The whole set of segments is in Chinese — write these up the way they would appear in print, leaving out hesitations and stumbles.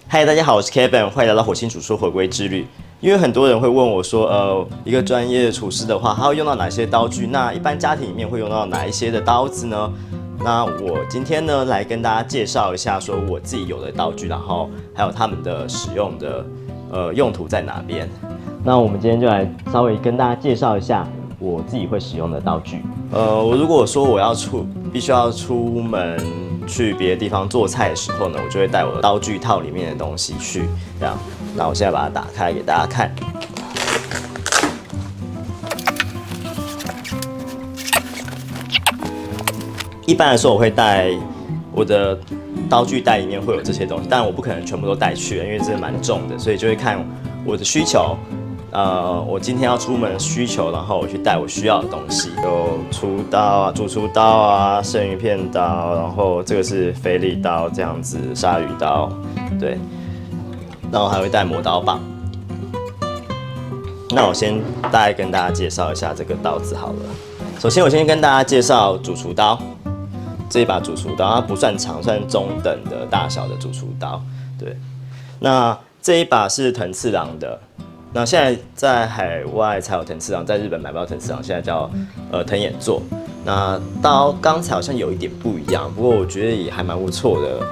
嗨，大家好，我是 Kevin，欢迎来到火星煮出回归之旅。因为很多人会问我说，一个专业的厨师的话，他会用到哪些刀具？那一般家庭里面会用到哪一些的刀子呢？那我今天呢，来跟大家介绍一下，说我自己有的刀具，然后还有他们的使用的用途在哪边。那我们今天就来稍微跟大家介绍一下我自己会使用的刀具。我如果说必须要出门去别的地方做菜的时候呢，我就会带我的刀具套里面的东西去，这样。那我现在把它打开给大家看。一般来说，我会带我的刀具袋里面会有这些东西，当然我不可能全部都带去，因为这蛮重的，所以就会看我的需求。我今天要出门的需求，然后我去带我需要的东西，有厨刀啊、主厨刀啊、生鱼片刀，然后这个是菲力刀，这样子鲨鱼刀，对，然后还会带磨刀棒。那我先大概跟大家介绍一下这个刀子好了。首先，我先跟大家介绍主厨刀，这一把主厨刀它不算长，算中等的大小的主厨刀，对。那这一把是藤次郎的。那现在在海外才有藤次郎，在日本买不到藤次郎，现在叫藤野作。那刀刚才好像有一点不一样，不过我觉得也还蛮不错的。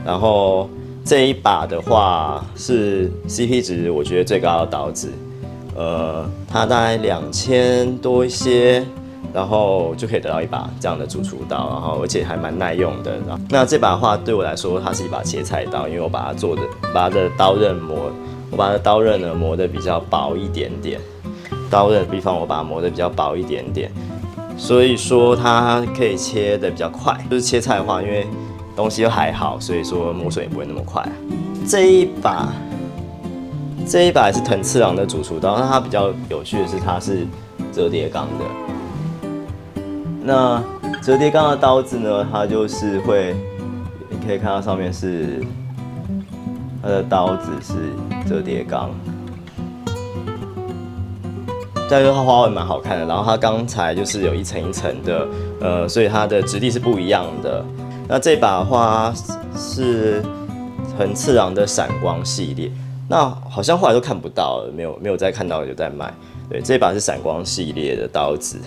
然后这一把的话是 CP 值我觉得最高的刀子，它大概2000多一些，然后就可以得到一把这样的主厨刀，然后而且还蛮耐用的。那这把的话对我来说，它是一把切菜刀，因为我把它的刀刃我把它的刀刃呢磨得比较薄一点点，刀刃的地方我把它磨得比较薄一点点，所以说它可以切得比较快。就是切菜的话，因为东西又还好，所以说磨损也不会那么快。这一把也是藤次郎的主厨刀，那它比较有趣的是它是折叠钢的。那折叠钢的刀子呢，它就是会，你可以看到上面是。它的刀子是折叠钢，但是它花纹蛮好看的。然后它刚才就是有一层一层的，所以它的质地是不一样的。那这把的话是藤次郎的闪光系列，那好像后来都看不到了，没有再看到有在卖。对，这把是闪光系列的刀子，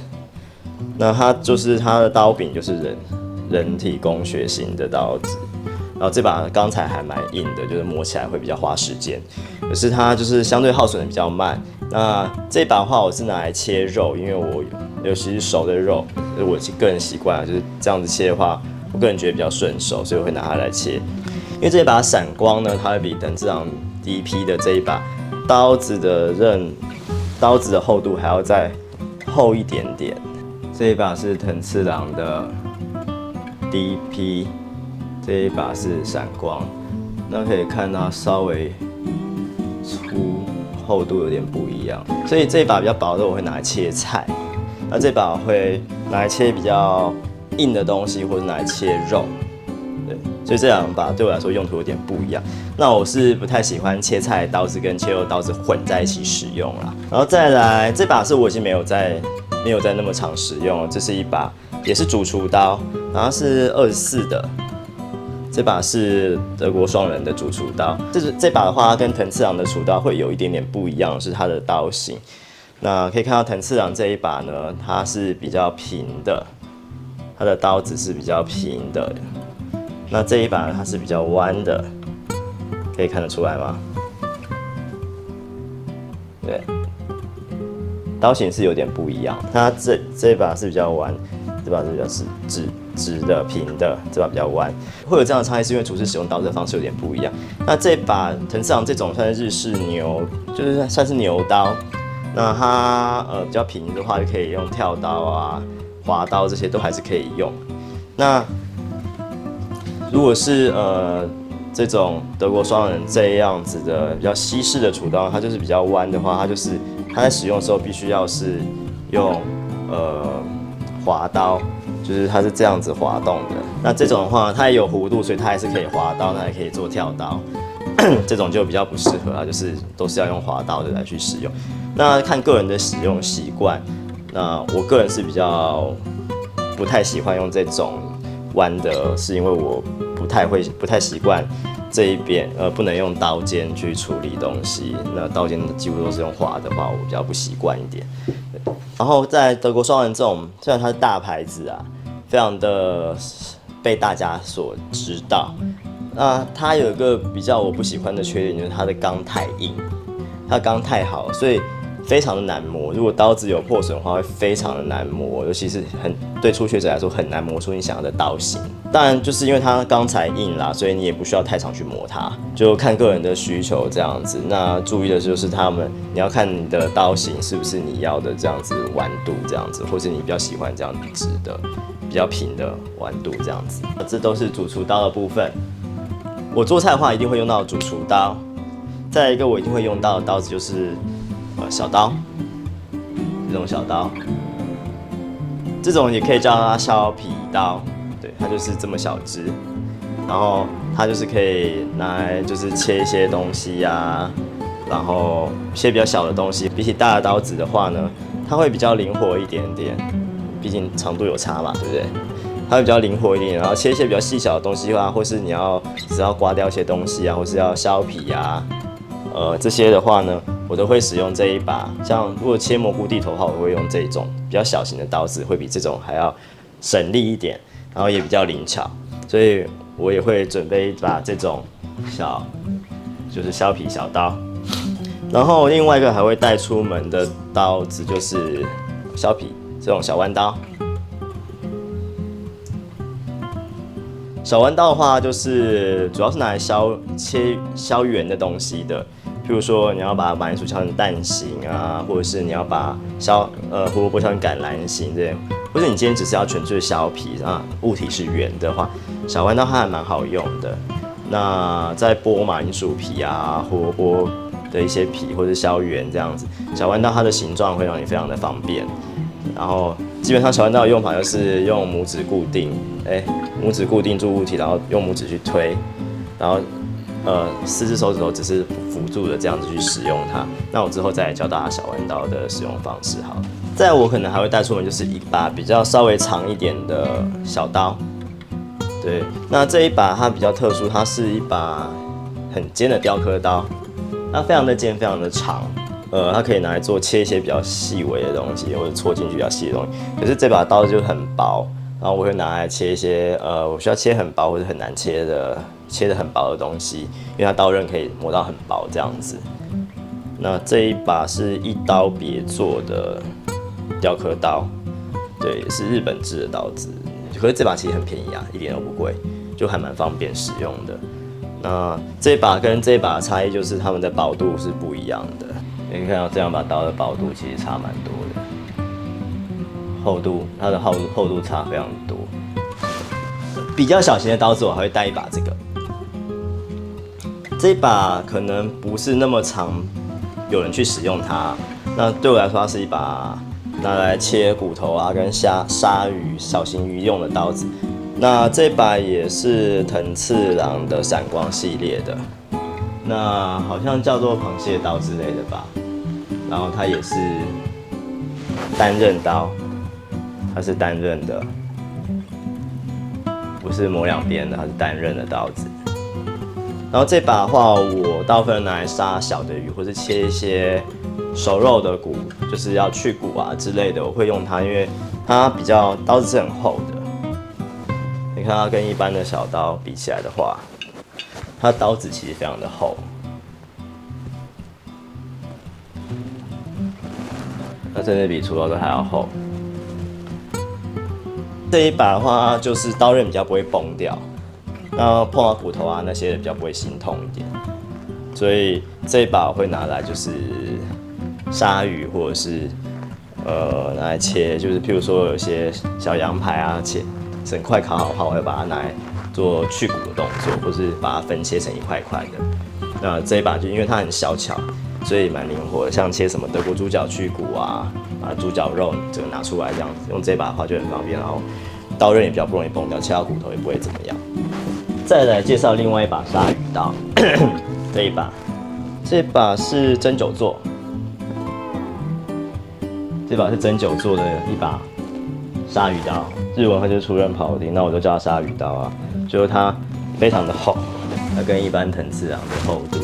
那它的刀柄就是人体工学型的刀子。然后这把钢材还蛮硬的，就是磨起来会比较花时间，可是它就是相对耗损的比较慢。那这把的话，我是拿来切肉，因为我尤其是熟的肉，我个人习惯就是这样子切的话，我个人觉得比较顺手，所以我会拿它来切。因为这一把闪光呢，它会比藤次郎第一批的这一把刀子的厚度还要再厚一点点。这一把是藤次郎的第一批。这一把是闪光，那可以看它稍微粗，厚度有点不一样，所以这一把比较薄的我会拿来切菜，那这把我会拿来切比较硬的东西，或者拿来切肉，对，所以这两把对我来说用途有点不一样。那我是不太喜欢切菜刀子跟切肉刀子混在一起使用啦。然后再来这把是我已经没有在那么常使用了，这是一把也是主厨刀，然后是24的。这把是德国双人的主厨刀，这把的话跟藤次郎的厨刀会有一点点不一样，是它的刀型。那可以看到藤次郎这一把呢，它是比较平的，它的刀子是比较平的。那这一把它是比较弯的，可以看得出来吗？对，刀型是有点不一样。它这一把是比较弯，这把是比较直的、平的，这把比较弯，会有这样的差异，是因为厨师使用刀子的方式有点不一样。那这把藤次郎这种算是日式牛，就是算是牛刀。那它比较平的话，就可以用跳刀啊、滑刀这些都还是可以用。那如果是这种德国双人这样子的比较西式的厨刀，它就是比较弯的话，它在使用的时候必须要是用滑刀。就是它是这样子滑动的，那这种的话，它也有弧度，所以它还是可以滑刀，那也可以做跳刀。这种就比较不适合啊，就是都是要用滑刀的来去使用。那看个人的使用习惯，那我个人是比较不太喜欢用这种弯的，是因为我不太习惯这一边不能用刀尖去处理东西，那刀尖几乎都是用划的话，我比较不习惯一点。然后在德国双人这种，虽然它是大牌子啊，非常的被大家所知道。那它有一个比较我不喜欢的缺点，就是它的钢太硬，它钢太好，所以非常的难磨。如果刀子有破损的话，会非常的难磨，尤其是对初学者来说很难磨出你想要的刀型。当然，就是因为它钢材硬啦，所以你也不需要太常去磨它，就看个人的需求这样子。那注意的就是你要看你的刀型是不是你要的这样子弯度这样子，或是你比较喜欢这样直的、比较平的弯度这样子。这都是主厨刀的部分。我做菜的话一定会用到主厨刀，再来一个我一定会用到的刀子就是小刀，这种小刀，这种也可以叫它削皮刀，对，它就是这么小只，然后它就是可以拿来就是切一些东西啊，然后一些比较小的东西，比起大的刀子的话呢，它会比较灵活一点点，毕竟长度有差嘛，对不对？它会比较灵活一点，然后切一些比较细小的东西啊，或是只要刮掉一些东西啊，或是要削皮啊，这些的话呢，我都会使用这一把。像如果切蘑菇地头的话，我会用这种比较小型的刀子，会比这种还要省力一点，然后也比较灵巧，所以我也会准备一把这种就是削皮小刀。然后另外一个还会带出门的刀子就是削皮这种小弯刀。小弯刀的话，就是主要是拿来削圆的东西的，譬如说你要把马铃薯削成蛋形啊，或者是你要把胡萝卜削成橄榄形这样，或者你今天只是要纯粹削皮啊，物体是圆的话，小弯刀它还蛮好用的。那在剥马铃薯皮啊、胡萝卜的一些皮或者削圆这样子，小弯刀它的形状会让你非常的方便。然后基本上小弯刀的用法就是用拇指固定，拇指固定住物体，然后用拇指去推，然后4只手指头只是辅助的这样子去使用它。那我之后再来教大家小弯刀的使用方式好了。再来我可能还会带出门就是一把比较稍微长一点的小刀，对，那这一把它比较特殊，它是一把很尖的雕刻刀，它非常的尖，非常的长。它可以拿来切一些比较细微的东西，或者戳进去比较细的东西。可是这把刀就很薄，然后我会拿来切一些我需要切很薄或者很难切的很薄的东西，因为它刀刃可以磨到很薄这样子。那这一把是一刀别做的雕刻刀，对，也是日本制的刀子。可是这把其实很便宜啊，一点都不贵，就还蛮方便使用的。那这一把跟这一把的差异就是它们的薄度是不一样的。你可以看到这两把刀的薄度其实差蛮多的，厚度它的厚度差非常多。比较小型的刀子我还会带一把这个，这一把可能不是那么常有人去使用它，那对我来说它是一把拿来切骨头啊跟鲨鱼、小型鱼用的刀子。那这把也是藤次郎的闪光系列的。那好像叫做螃蟹刀之类的吧，然后它也是单刃刀，它是单刃的，不是磨两边的，它是单刃的刀子。然后这把的话，我大部分拿来杀小的鱼，或是切一些熟肉的骨，就是要去骨啊之类的，我会用它，因为它刀子是很厚的。你看它跟一般的小刀比起来的话，它的刀子其实非常的厚，它甚至比厨刀都还要厚。这一把的话，就是刀刃比较不会崩掉，那碰到骨头啊那些比较不会心痛一点，所以这一把我会拿来就是鲨鱼或者是拿来切，就是譬如说有些小羊排啊整块烤好的话，我会把它拿来做去骨的动作，或是把它分切成一块块的。那这一把就因为它很小巧，所以蛮灵活的。像切什么德国猪脚去骨啊，把猪脚肉这个拿出来这样子，用这一把的话就很方便，然后刀刃也比较不容易崩掉，切到骨头也不会怎么样。再来介绍另外一把鲨鱼刀，这把是针灸做，这把是针灸做的一把鲨鱼刀，日文它就是出刃庖丁，那我就叫它鲨鱼刀啊，就是它非常的厚，它跟一般藤次郎的厚度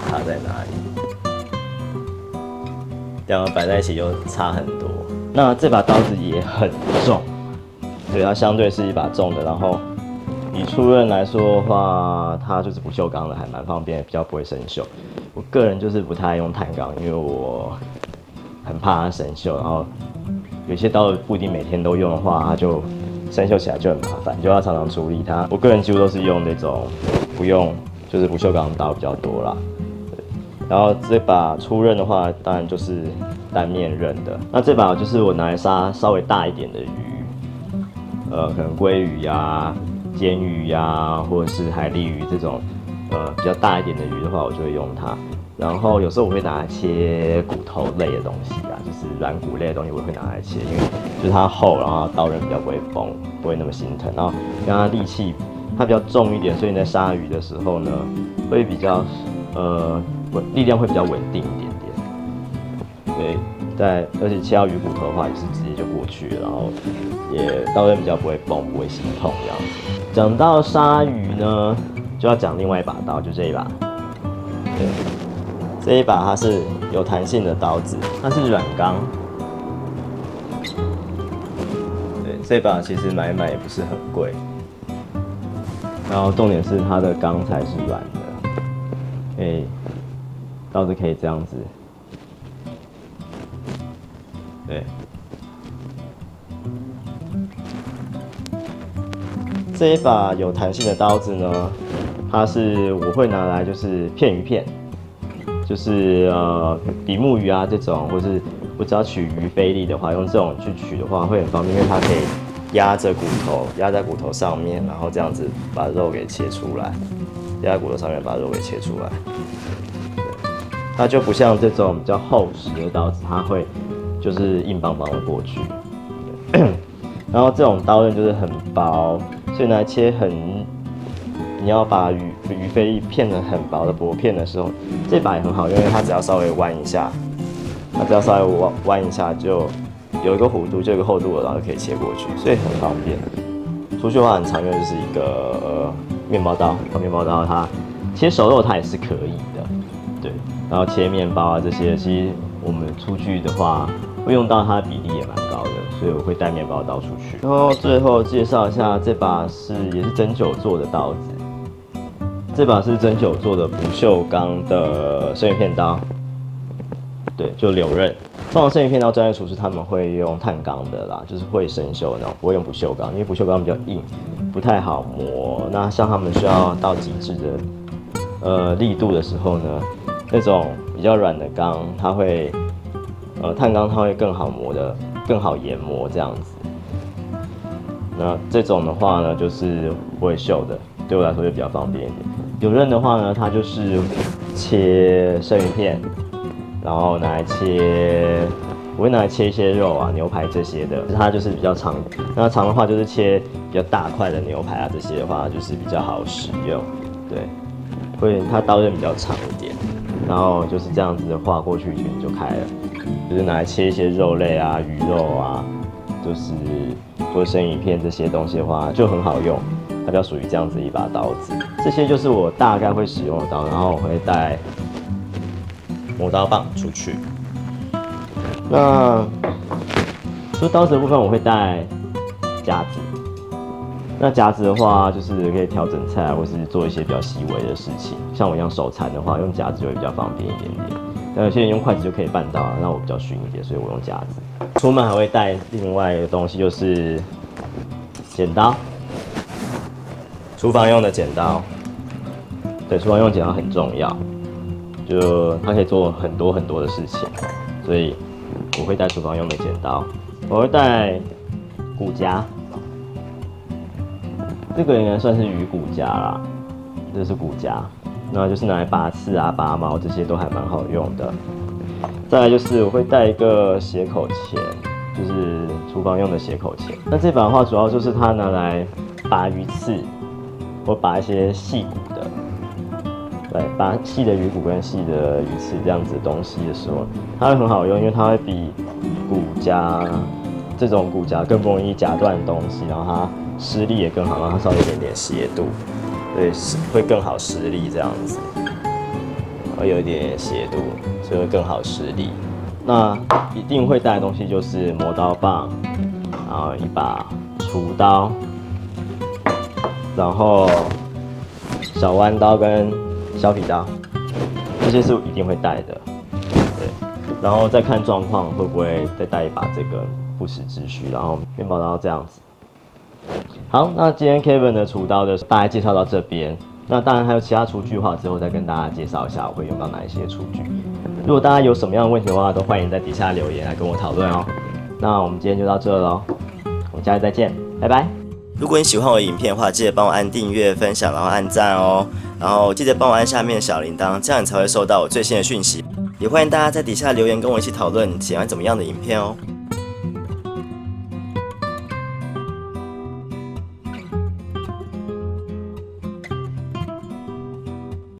差在哪里？两个摆在一起就差很多。那这把刀子也很重，对，它相对是一把重的。然后以出刃来说的话，它就是不锈钢的，还蛮方便，比较不会生锈。我个人就是不太爱用碳钢，因为我很怕它生锈。然后有些刀不一定每天都用的话，它就生锈起来就很麻烦，就要常常处理它。我个人几乎都是用那种不用，就是不锈钢刀比较多啦。然后这把出刃的话，当然就是单面刃的。那这把就是我拿来杀稍微大一点的鱼，可能鲑鱼呀、煎鱼呀，或者是海蛎鱼这种，比较大一点的鱼的话，我就会用它。然后有时候我会拿来切骨头类的东西啊，就是软骨类的东西，我会拿来切，因为就是它厚，然后刀刃比较不会崩，不会那么心疼。然后跟它力气，它比较重一点，所以你在杀鱼的时候呢，会比较力量会比较稳定一点点。对，而且切到鱼骨头的话，也是直接就过去了，然后也刀刃比较不会崩，不会心痛这样子。讲到杀鱼呢，就要讲另外一把刀，就这一把。对。这一把它是有弹性的刀子，它是软钢。对，这把其实买也不是很贵。然后重点是它的钢材是软的，刀子可以这样子。对，这一把有弹性的刀子呢，它是我会拿来就是片鱼片。就是比目鱼啊这种，或是我只要取鱼菲力的话，用这种去取的话会很方便，因为它可以压着骨头，压在骨头上面，然后这样子把肉给切出来，压在骨头上面把肉给切出来。它就不像这种比较厚实的刀子，它会就是硬邦邦的过去。然后这种刀刃就是很薄，所以拿来切你要把鱼菲力片得很薄的薄片的时候，这把也很好，因为它只要稍微弯一下，弯一下就有一个弧度，就有一个厚度了，然后就可以切过去，所以很方便。出去的话很常用就是一个面包刀，面包刀它切熟肉它也是可以的，对。然后切面包啊这些，其实我们出去的话会用到它的比例也蛮高的，所以我会带面包刀出去。然后最后介绍一下这把也是针灸做的刀子。这把是针灸做的不锈钢的生鱼片刀，对，就柳刃。通常生鱼片刀专业厨师他们会用碳钢的啦，就是会生锈的那种，不会用不锈钢，因为不锈钢比较硬，不太好磨。那像他们需要到极致的力度的时候呢，那种比较软的钢，它会碳钢它会更好磨的，更好研磨这样子。那这种的话呢，就是不会锈的，对我来说就比较方便一点。柳刃的话呢，它就是切生鱼片，然后我会拿来切一些肉啊、牛排这些的，它就是比较长。那长的话就是切比较大块的牛排啊，这些的话就是比较好使用。对，它刀刃比较长一点，然后就是这样子的划过去就开了，就是拿来切一些肉类啊、鱼肉啊，就是或生鱼片这些东西的话就很好用。它比较属于这样子一把刀子，这些就是我大概会使用的刀，然后我会带磨刀棒出去。那除了刀子的部分，我会带夹子。那夹子的话，就是可以调整菜，或是做一些比较细微的事情。像我一样手残的话，用夹子就会比较方便一点点。但有些人用筷子就可以办到啊，那我比较逊一点，所以我用夹子。出门还会带另外一个东西，就是剪刀。厨房用的剪刀，对，厨房用的剪刀很重要，就它可以做很多的事情，所以我会带厨房用的剪刀。我会带骨夹，这个应该算是鱼骨夹啦，这是骨夹，那就是拿来拔刺啊、拔毛这些都还蛮好用的。再来就是我会带一个斜口钳，就是厨房用的斜口钳。那这把的话，主要就是它拿来拔鱼刺。或拔一些细骨的，对，拔细的鱼骨跟细的鱼刺这样子的东西的时候，它会很好用，因为它会比骨夹这种骨夹更不容易夹断东西，然后它施力也更好，然后它稍微有一点斜度，所以会更好施力这样子，会有一点斜度，所以会更好施力。那一定会带的东西就是磨刀棒，然后一把厨刀，然后小弯刀跟削皮刀，这些是一定会带的。对，然后再看状况会不会再带一把这个不时之需，然后面包刀这样子。好，那今天 Kevin 的厨刀的大概介绍到这边。那当然还有其他厨具的话，之后再跟大家介绍一下我会用到哪一些厨具。如果大家有什么样的问题的话，都欢迎在底下留言来跟我讨论哦。那我们今天就到这喽，我们下次再见，拜拜。如果你喜欢我的影片的话，记得帮我按订阅、分享，然后按赞哦。然后记得帮我按下面的小铃铛，这样你才会收到我最新的讯息。也欢迎大家在底下留言跟我一起讨论你喜欢怎么样的影片哦。